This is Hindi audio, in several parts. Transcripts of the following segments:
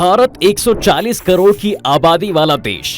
भारत 140 करोड़ की आबादी वाला देश।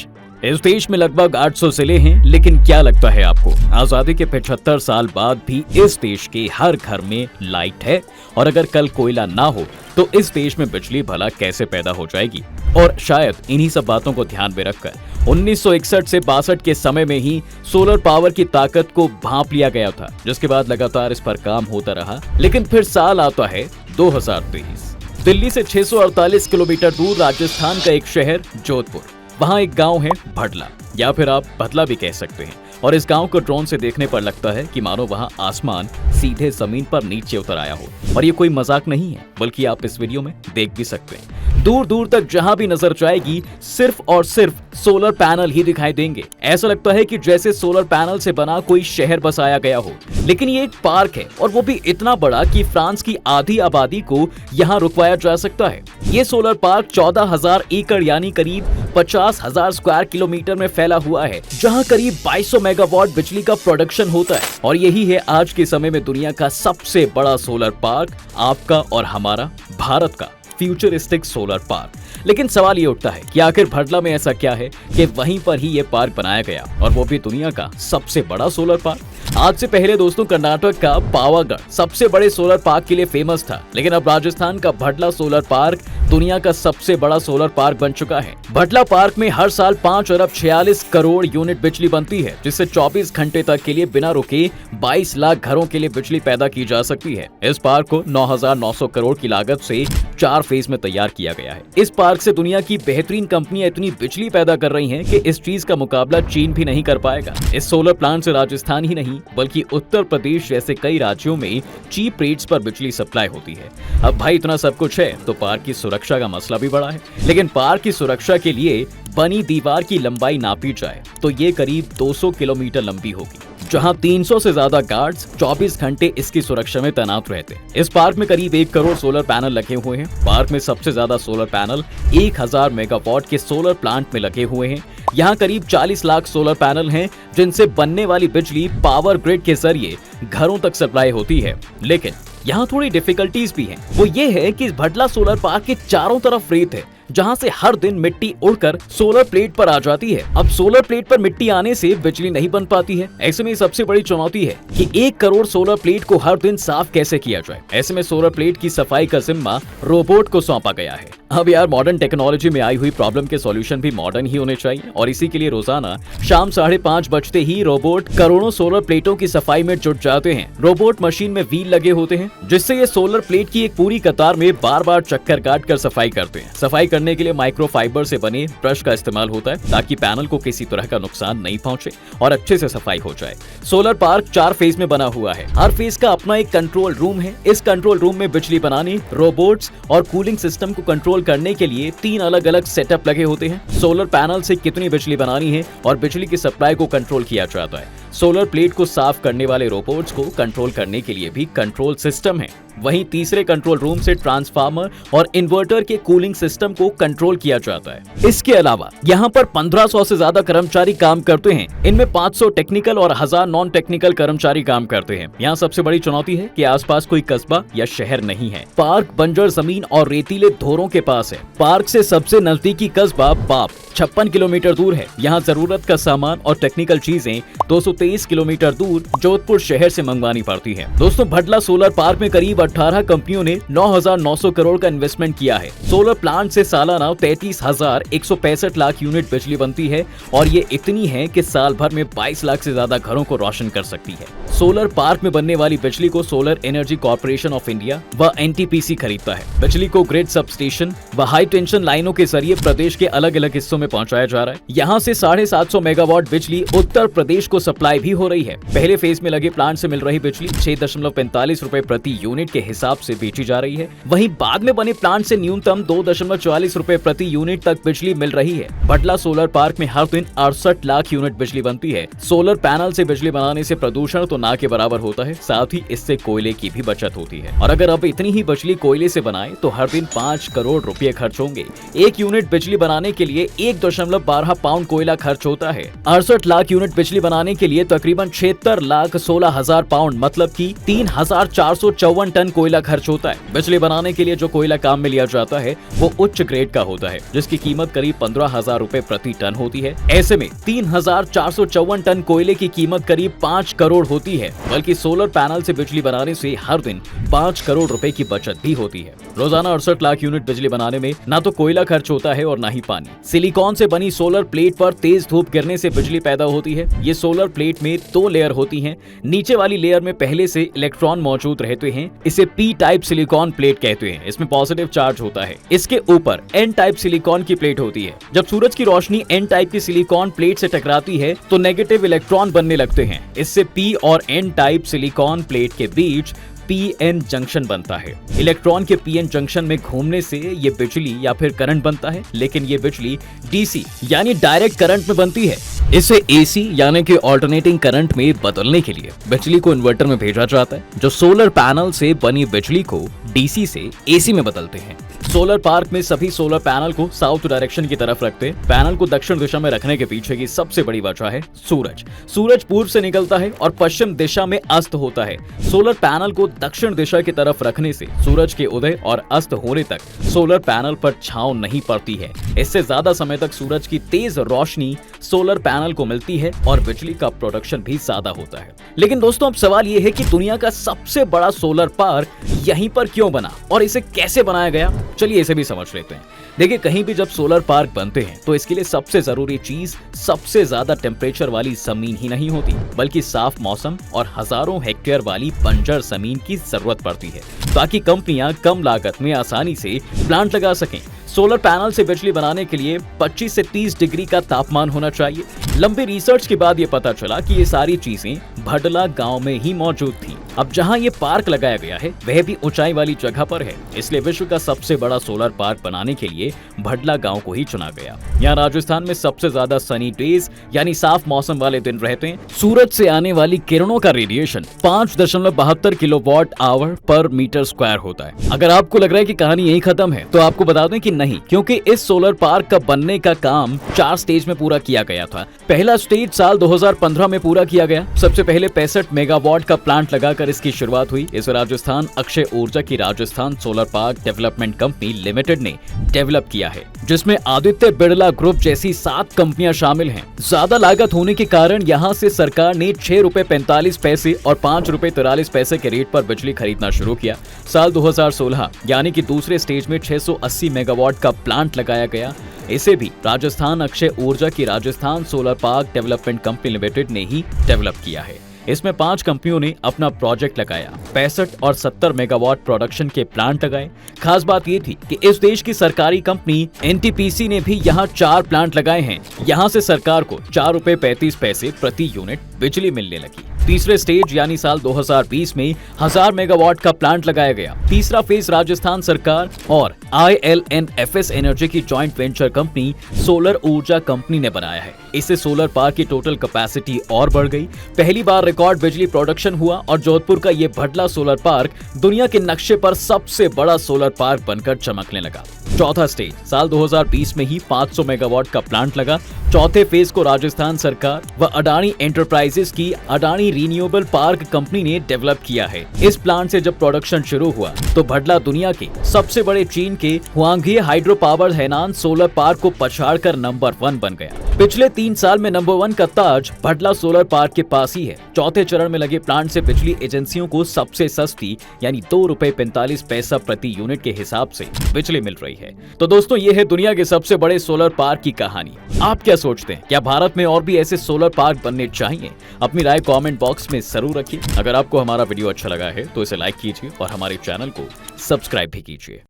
इस देश में लगभग 800 जिले हैं, लेकिन क्या लगता है आपको आजादी के 75 साल बाद भी इस देश के हर घर में लाइट है? और अगर कल कोयला ना हो तो इस देश में बिजली भला कैसे पैदा हो जाएगी? और शायद इन्हीं सब बातों को ध्यान में रखकर 1961 से 62 के समय में ही सोलर पावर की ताकत को भांप लिया गया था, जिसके बाद लगातार इस पर काम होता रहा। लेकिन फिर साल आता है 2023। दिल्ली से 648 किलोमीटर दूर राजस्थान का एक शहर जोधपुर, वहाँ एक गांव है भडला, या फिर आप बदला भी कह सकते हैं। और इस गांव को ड्रोन से देखने पर लगता है कि मानो वहाँ आसमान सीधे जमीन पर नीचे उतर आया हो। और ये कोई मजाक नहीं है, बल्कि आप इस वीडियो में देख भी सकते हैं। दूर दूर तक जहां भी नजर जाएगी सिर्फ और सिर्फ सोलर पैनल ही दिखाई देंगे। ऐसा लगता है कि जैसे सोलर पैनल से बना कोई शहर बसाया गया हो। लेकिन ये एक पार्क है, और वो भी इतना बड़ा कि फ्रांस की आधी आबादी को यहाँ रुकवाया जा सकता है। ये सोलर पार्क 14,000 एकड़ यानी करीब 50,000 स्क्वायर किलोमीटर में फैला हुआ है, जहाँ करीब 2200 मेगावाट बिजली का प्रोडक्शन होता है। और यही है आज के समय में दुनिया का सबसे बड़ा सोलर पार्क, आपका और हमारा भारत का फ्यूचरिस्टिक सोलर पार्क। लेकिन सवाल ये उठता है कि आखिर भडला में ऐसा क्या है कि वहीं पर ही ये पार्क बनाया गया, और वो भी दुनिया का सबसे बड़ा सोलर पार्क। आज से पहले दोस्तों कर्नाटक का पावागढ़ सबसे बड़े सोलर पार्क के लिए फेमस था, लेकिन अब राजस्थान का भडला सोलर पार्क दुनिया का सबसे बड़ा सोलर पार्क बन चुका है। भडला पार्क में हर साल 5 अरब 46 करोड़ यूनिट बिजली बनती है, जिससे 24 घंटे तक के लिए बिना रुके 22 लाख घरों के लिए बिजली पैदा की जा सकती है। इस पार्क को 9,900 करोड़ की लागत से 4 फेज में तैयार किया गया है। इस पार्क से दुनिया की बेहतरीन कंपनियां इतनी बिजली पैदा कर रही हैं कि इस चीज का मुकाबला चीन भी नहीं कर पाएगा। इस सोलर प्लांट से राजस्थान ही नहीं बल्कि उत्तर प्रदेश जैसे कई राज्यों में चीप रेट्स पर बिजली सप्लाई होती है। अब भाई इतना सब कुछ है तो पार्क की सुरक्षा का मसला भी बड़ा है। लेकिन पार्क की सुरक्षा के लिए बनी दीवार की लंबाई नापी जाए तो ये करीब 200 किलोमीटर लंबी होगी, जहां 300 से ज्यादा गार्ड्स 24 घंटे इसकी सुरक्षा में तैनात रहते हैं। इस पार्क में करीब 1 करोड़ सोलर पैनल लगे हुए हैं। पार्क में सबसे ज्यादा सोलर पैनल 1000 मेगावाट के सोलर प्लांट में लगे हुए हैं। यहाँ करीब 40 लाख सोलर पैनल हैं, जिनसे बनने वाली बिजली पावर ग्रिड के जरिए घरों तक सप्लाई होती है। लेकिन यहाँ थोड़ी डिफिकल्टीज भी हैं। वो ये है कि भडला सोलर पार्क के चारों तरफ रेत है, जहां से हर दिन मिट्टी उड़कर सोलर प्लेट पर आ जाती है। अब सोलर प्लेट पर मिट्टी आने से बिजली नहीं बन पाती है। ऐसे में सबसे बड़ी चुनौती है कि 1 करोड़ सोलर प्लेट को हर दिन साफ कैसे किया जाए। ऐसे में सोलर प्लेट की सफाई का जिम्मा रोबोट को सौंपा गया है। अब यार मॉडर्न टेक्नोलॉजी में आई हुई प्रॉब्लम के सॉल्यूशन भी मॉडर्न ही होने चाहिए, और इसी के लिए रोजाना शाम 5:30 बजते ही रोबोट करोड़ों सोलर प्लेटों की सफाई में जुट जाते हैं। रोबोट मशीन में व्हील लगे होते हैं, जिससे ये सोलर प्लेट की एक पूरी कतार में बार बार चक्कर काट कर सफाई करते हैं। सफाई करने के लिए माइक्रोफाइबर से बने ब्रश का इस्तेमाल होता है, ताकि पैनल को किसी तरह का नुकसान नहीं पहुंचे और अच्छे से सफाई हो जाए। सोलर पार्क 4 फेज में बना हुआ है। हर फेज का अपना एक कंट्रोल रूम है। इस कंट्रोल रूम में बिजली बनाने, रोबोट्स और कूलिंग सिस्टम को कंट्रोल करने के लिए 3 अलग अलग सेटअप लगे होते हैं। सोलर पैनल से कितनी बिजली बनानी है और बिजली की सप्लाई को कंट्रोल किया जाता है। सोलर प्लेट को साफ करने वाले रोबोट्स को कंट्रोल करने के लिए भी कंट्रोल सिस्टम है। वहीं तीसरे कंट्रोल रूम से ट्रांसफार्मर और इन्वर्टर के कूलिंग सिस्टम को कंट्रोल किया जाता है। इसके अलावा यहाँ पर 1500 से ज्यादा कर्मचारी काम करते हैं। इनमें 500 टेक्निकल और 1000 नॉन टेक्निकल कर्मचारी काम करते हैं। यहाँ सबसे बड़ी चुनौती है कि आसपास कोई कस्बा या शहर नहीं है। पार्क बंजर जमीन और रेतीले धोरों के पास है। पार्क से सबसे नजदीकी कस्बा बाप 56 किलोमीटर दूर है। यहाँ जरूरत का सामान और टेक्निकल चीजें 223 किलोमीटर दूर जोधपुर शहर से मंगवानी पड़ती है। दोस्तों भडला सोलर पार्क में करीब 18 कंपनियों ने 9,900 करोड़ का इन्वेस्टमेंट किया है। सोलर प्लांट से सालाना 33,165 लाख यूनिट बिजली बनती है, और ये इतनी है कि साल भर में 22 लाख से ज्यादा घरों को रोशन कर सकती है। सोलर पार्क में बनने वाली बिजली को solar energy corporation of India व एनटीपीसी खरीदता है। बिजली को ग्रिड सब स्टेशन व हाई टेंशन लाइनों के जरिए प्रदेश के अलग अलग हिस्सों में पहुंचाया जा रहा है। यहाँ से 750 मेगावाट बिजली उत्तर प्रदेश को सप्लाई भी हो रही है। पहले फेज में लगे प्लांट से मिल रही बिजली 6.45 रुपए प्रति यूनिट के हिसाब से बेची जा रही है। वहीं बाद में बने प्लांट से न्यूनतम 2.44 रुपए प्रति यूनिट तक बिजली मिल रही है। भडला सोलर पार्क में हर दिन 68 लाख यूनिट बिजली बनती है। सोलर पैनल से बिजली बनाने से प्रदूषण तो ना के बराबर होता है, साथ ही इससे कोयले की भी बचत होती है। और अगर अब इतनी ही बिजली कोयले से बनाए तो हर दिन 5 करोड़ रुपए खर्च होंगे। 1 यूनिट बिजली बनाने के लिए 1.12 पाउंड कोयला खर्च होता है। 68 लाख यूनिट बिजली बनाने के लिए तकरीबन 76 लाख 16 हजार पाउंड मतलब कि 3,454 टन टन कोयला खर्च होता है। बिजली बनाने के लिए जो कोयला काम में लिया जाता है वो उच्च ग्रेड का होता है, जिसकी कीमत करीब 15,000 रुपए प्रति टन होती है। ऐसे में 3,454 टन कोयले की कीमत करीब 5 करोड़ होती है। बल्कि सोलर पैनल से बिजली बनाने से हर दिन 5 करोड़ रुपए की बचत भी होती है। रोजाना 68 लाख यूनिट बिजली बनाने में ना तो कोयला खर्च होता है और ना ही पानी। सिलिकॉन से बनी सोलर प्लेट पर तेज धूप गिरने से बिजली पैदा होती है। ये सोलर प्लेट में 2 लेयर होती हैं। नीचे वाली लेयर में पहले से इलेक्ट्रॉन मौजूद रहते हैं। इसे पी टाइप सिलिकॉन प्लेट कहते हैं। इसमें पॉजिटिव चार्ज होता है। इसके ऊपर एन टाइप सिलिकॉन की प्लेट होती है। जब सूरज की रोशनी एन टाइप की सिलिकॉन प्लेट से टकराती है तो नेगेटिव इलेक्ट्रॉन बनने लगते हैं। इससे पी और एन टाइप सिलिकॉन प्लेट के बीच पीएन जंक्शन बनता है। इलेक्ट्रॉन के पीएन जंक्शन में घूमने से ये बिजली या फिर करंट बनता है, लेकिन ये बिजली डीसी यानी डायरेक्ट करंट में बनती है। इसे एसी यानी कि ऑल्टरनेटिंग करंट में बदलने के लिए बिजली को इन्वर्टर में भेजा जाता है, जो सोलर पैनल से बनी बिजली को डीसी से एसी में बदलते हैं। सोलर पार्क में सभी सोलर पैनल को साउथ डायरेक्शन की तरफ रखते हैं। पैनल को दक्षिण दिशा में रखने के पीछे की सबसे बड़ी वजह है सूरज। सूरज पूर्व से निकलता है और पश्चिम दिशा में अस्त होता है। सोलर पैनल को दक्षिण दिशा की तरफ रखने से सूरज के उदय और अस्त होने तक सोलर पैनल पर छांव नहीं पड़ती है। इससे ज्यादा समय तक सूरज की तेज रोशनी सोलर पैनल को मिलती है और बिजली का प्रोडक्शन भी ज्यादा होता है। लेकिन दोस्तों, अब सवाल ये है कि दुनिया का सबसे बड़ा सोलर पार्क यहीं पर क्यों बना और इसे कैसे बनाया गया? चलिए इसे भी समझ लेते हैं। देखिए, कहीं भी जब सोलर पार्क बनते हैं तो इसके लिए सबसे जरूरी चीज सबसे ज्यादा टेम्परेचर वाली जमीन ही नहीं होती, बल्कि साफ मौसम और हजारों हेक्टेयर वाली बंजर जमीन की जरूरत पड़ती है, ताकि कंपनियां कम लागत में आसानी से प्लांट लगा सकें। सोलर पैनल से बिजली बनाने के लिए 25 से 30 डिग्री का तापमान होना चाहिए। लंबी रिसर्च के बाद ये पता चला कि ये सारी चीजें भडला गांव में ही मौजूद थी। अब जहां ये पार्क लगाया गया है वह भी ऊंचाई वाली जगह पर है, इसलिए विश्व का सबसे बड़ा सोलर पार्क बनाने के लिए भडला गांव को ही चुना गया। यहाँ राजस्थान में सबसे ज्यादा सनी डेज यानी साफ मौसम वाले दिन रहते हैं। सूरज से आने वाली किरणों का रेडिएशन 5.72 किलोवाट आवर पर मीटर स्क्वायर होता है। अगर आपको लग रहा है कि कहानी यही खत्म है, तो आपको बता दें कि नहीं, क्योंकि इस सोलर पार्क का बनने का काम 4 स्टेज में पूरा किया गया था। पहला स्टेज साल 2015 में पूरा किया गया। सबसे पहले 65 मेगावाट का प्लांट लगाकर इसकी शुरुआत हुई। इसे राजस्थान अक्षय ऊर्जा की Rajasthan solar park development company limited ने डेवलप किया है, जिसमें आदित्य बिरला ग्रुप जैसी 7 कंपनियां शामिल हैं। ज्यादा लागत होने के कारण यहां से सरकार ने 6 रुपए 45 पैसे और 5 रुपए 43 पैसे के रेट पर बिजली खरीदना शुरू किया। साल 2016 यानी कि दूसरे स्टेज में 680 मेगावाट का प्लांट लगाया गया। इसे भी राजस्थान अक्षय ऊर्जा की Rajasthan solar park development company limited ने ही डेवलप किया है। इसमें 5 कंपनियों ने अपना प्रोजेक्ट लगाया। 65 और 70 मेगावाट प्रोडक्शन के प्लांट लगाए। खास बात ये थी कि इस देश की सरकारी कंपनी एनटीपीसी ने भी यहाँ 4 प्लांट लगाए हैं। यहाँ से सरकार को 4 रुपए 35 पैसे प्रति यूनिट बिजली मिलने लगी। तीसरे स्टेज यानी साल 2020 में 1000 मेगावाट का प्लांट लगाया गया। तीसरा फेज राजस्थान सरकार और ILNFS एनर्जी की जॉइंट वेंचर कंपनी सोलर ऊर्जा कंपनी ने बनाया है। इससे सोलर पार्क की टोटल कैपेसिटी और बढ़ गई। पहली बार रिकॉर्ड बिजली प्रोडक्शन हुआ और जोधपुर का ये भडला सोलर पार्क दुनिया के नक्शे पर सबसे बड़ा सोलर पार्क बनकर चमकने लगा। चौथा स्टेज साल 2020 में ही 500 मेगावाट का प्लांट लगा। चौथे फेज को राजस्थान सरकार व अडानी एंटरप्राइजेस की अडानी रिन्यूएबल पार्क कंपनी ने डेवलप किया है। इस प्लांट से जब प्रोडक्शन शुरू हुआ तो भडला दुनिया के सबसे बड़े चीन के Huanghe hydro power Hainan solar park को पछाड़कर नंबर 1 बन गया। पिछले 3 साल में नंबर 1 का ताज भडला सोलर पार्क के पास ही है। चौथे चरण में लगे प्लांट से बिजली एजेंसियों को सबसे सस्ती यानी 2 रुपए 45 पैसा प्रति यूनिट के हिसाब से बिजली मिल रही है। तो दोस्तों, ये है दुनिया के सबसे बड़े सोलर पार्क की कहानी। आप क्या सोचते हैं? क्या भारत में और भी ऐसे सोलर पार्क बनने चाहिए? अपनी राय कमेंट बॉक्स में जरूर रखिए। अगर आपको हमारा वीडियो अच्छा लगा है तो इसे लाइक कीजिए और हमारे चैनल को सब्सक्राइब भी कीजिए।